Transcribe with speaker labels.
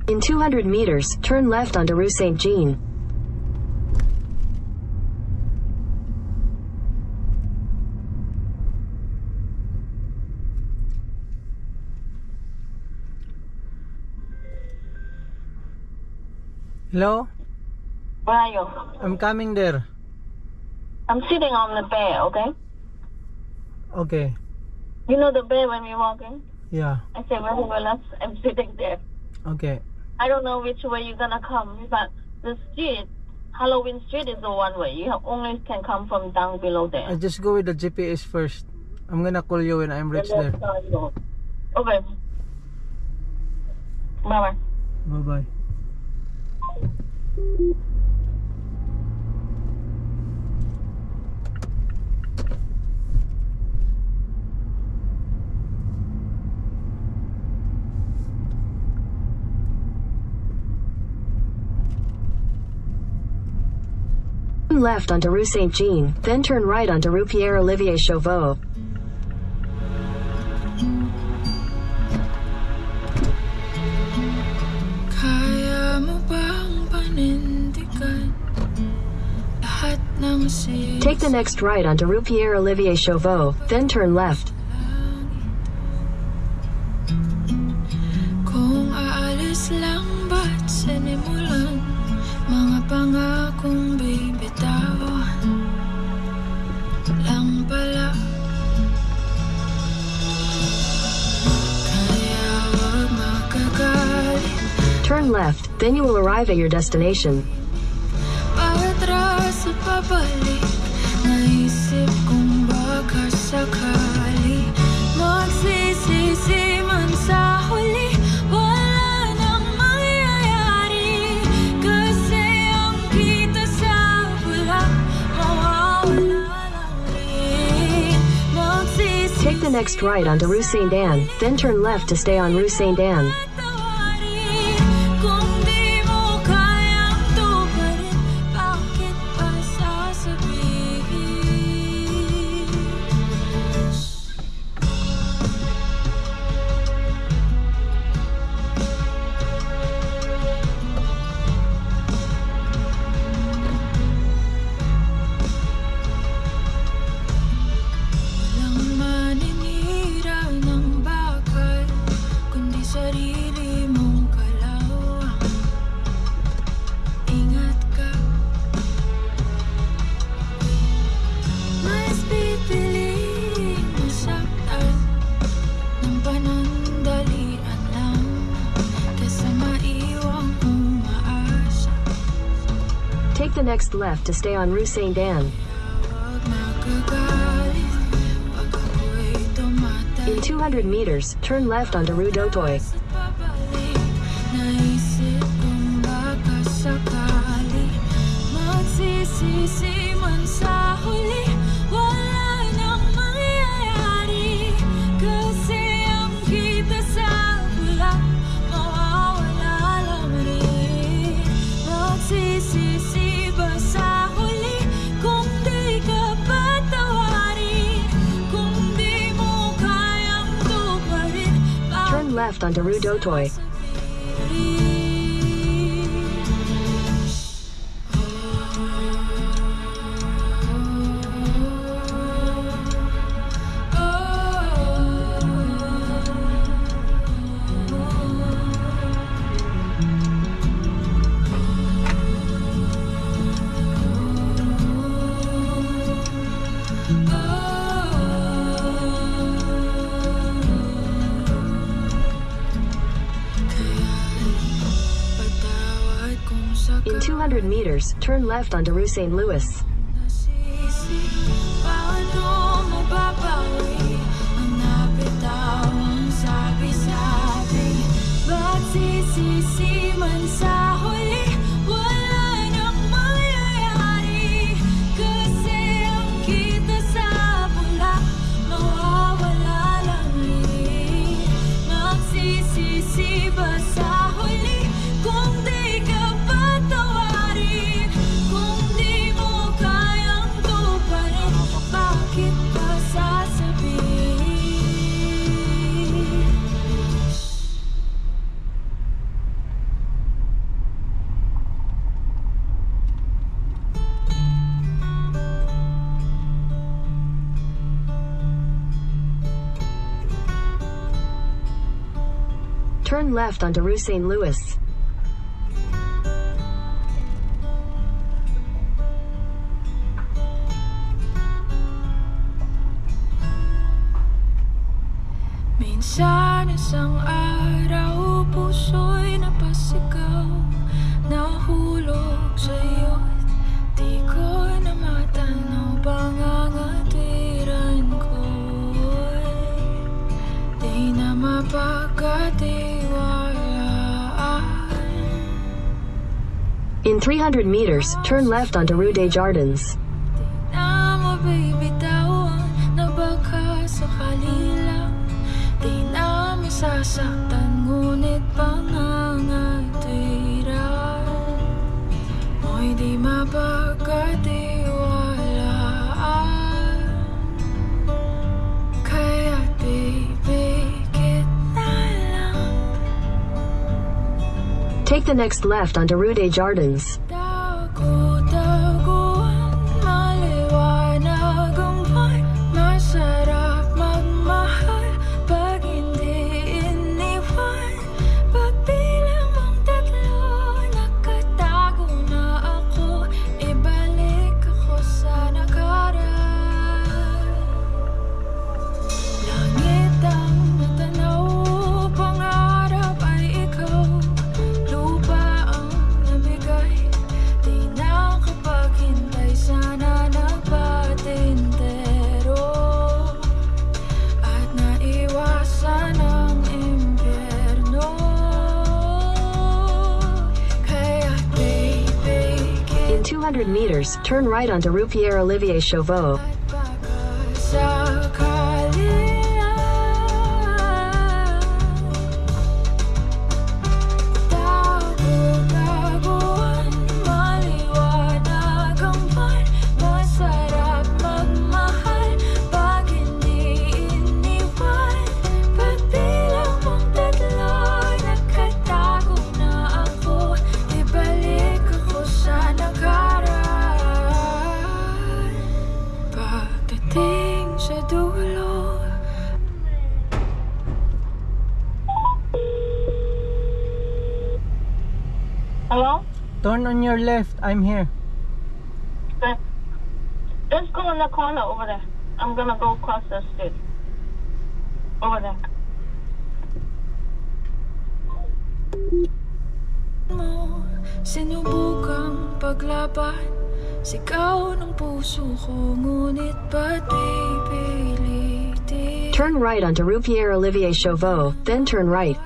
Speaker 1: In 200 meters, turn left onto Rue Saint-Jean.
Speaker 2: Hello?
Speaker 3: Where are you?
Speaker 2: I'm coming there.
Speaker 3: I'm sitting on the bed, okay?
Speaker 2: Okay.
Speaker 3: You know the bed when we walk in?
Speaker 2: Yeah.
Speaker 3: I said, well, I'm sitting there.
Speaker 2: Okay.
Speaker 3: I don't know which way you're gonna come, but the street, Halloween Street is the one way. You only can come from down below there.
Speaker 2: I just go with the GPS first. I'm gonna call you when I'm reached there.
Speaker 3: Okay. Bye-bye.
Speaker 2: Bye-bye.
Speaker 1: Turn left onto Rue Saint-Jean, then turn right onto Rue Pierre-Olivier Chauveau. Take the next right onto Rue Pierre-Olivier Chauveau, then turn left.
Speaker 4: Kung aalis lang ba't sinimulan mga pangakong bibitawan lang pala. Kaya wag magagalit.
Speaker 1: Turn left, then you will arrive at your destination.
Speaker 4: Patras at pabalik, naisip kong baka sakali magsisisi man sa huli, wala nang mangyayari. Kasi ang kita sa bula, mawawala lang rin. Magsisisi.
Speaker 1: Take the next right onto Rue Saint-Anne, then turn left to stay on Rue Saint-Anne. Take the next left to stay on Rue Saint-Anne. In 200 meters, turn left onto Rue d'Auteuil. Left onto Rue d'Auteuil. In 200 meters, turn left onto Rue St. Louis.
Speaker 4: Bakit ba sasabihin?
Speaker 1: turn left onto Rue St. Louis.
Speaker 4: Minsan isang araw, puso'y napasigaw, nahulog sa'yo't di ko na matanaw. Pangangatiran ko'y di na mapagkatiwalaan.
Speaker 1: In 300 meters, turn left onto Rue des Jardins.
Speaker 4: Di na mo bibitawan na baka sakali lang. Di na masasaktan, ngunit pangangatiran mo'y di mapagkatiwalaan. Kaya't pipikit na lang.
Speaker 1: Take the next left onto Rue des Jardins.
Speaker 4: Tago-taguan, maliwanag ang buwan. Masarap magmahal pag hindi iniwan. Pagbilang mong tatlo, nakatago na ako. Ibalik ako sa nakaraan. Langit ang natanaw, pangarap ay ikaw. Lupa ang nabigay, di nakapaghintay. Sana nagpatintero at naiwasan ang impyerno. Kaya't baby,
Speaker 1: In 200 meters, turn right onto Rue Pierre-Olivier Chauveau.
Speaker 4: sakali lang. Tago-taguan, maliwanag ang buwan. Masarap magmahal pag hindi iniwan. Pagbilang mong tatlo, nakatago na ako. Ibalik ako sa nakaraan. Pagdating sa dulo,
Speaker 3: Hello?
Speaker 2: Turn on your left. I'm here.
Speaker 3: Okay. Let's go in the corner over there. I'm gonna go across the street. Over there.
Speaker 4: mo, sinubukang paglaban. Sigaw ng puso ko, ngunit ba't pipilitin?
Speaker 1: Turn right onto Rue Pierre-Olivier Chauveau, then turn right.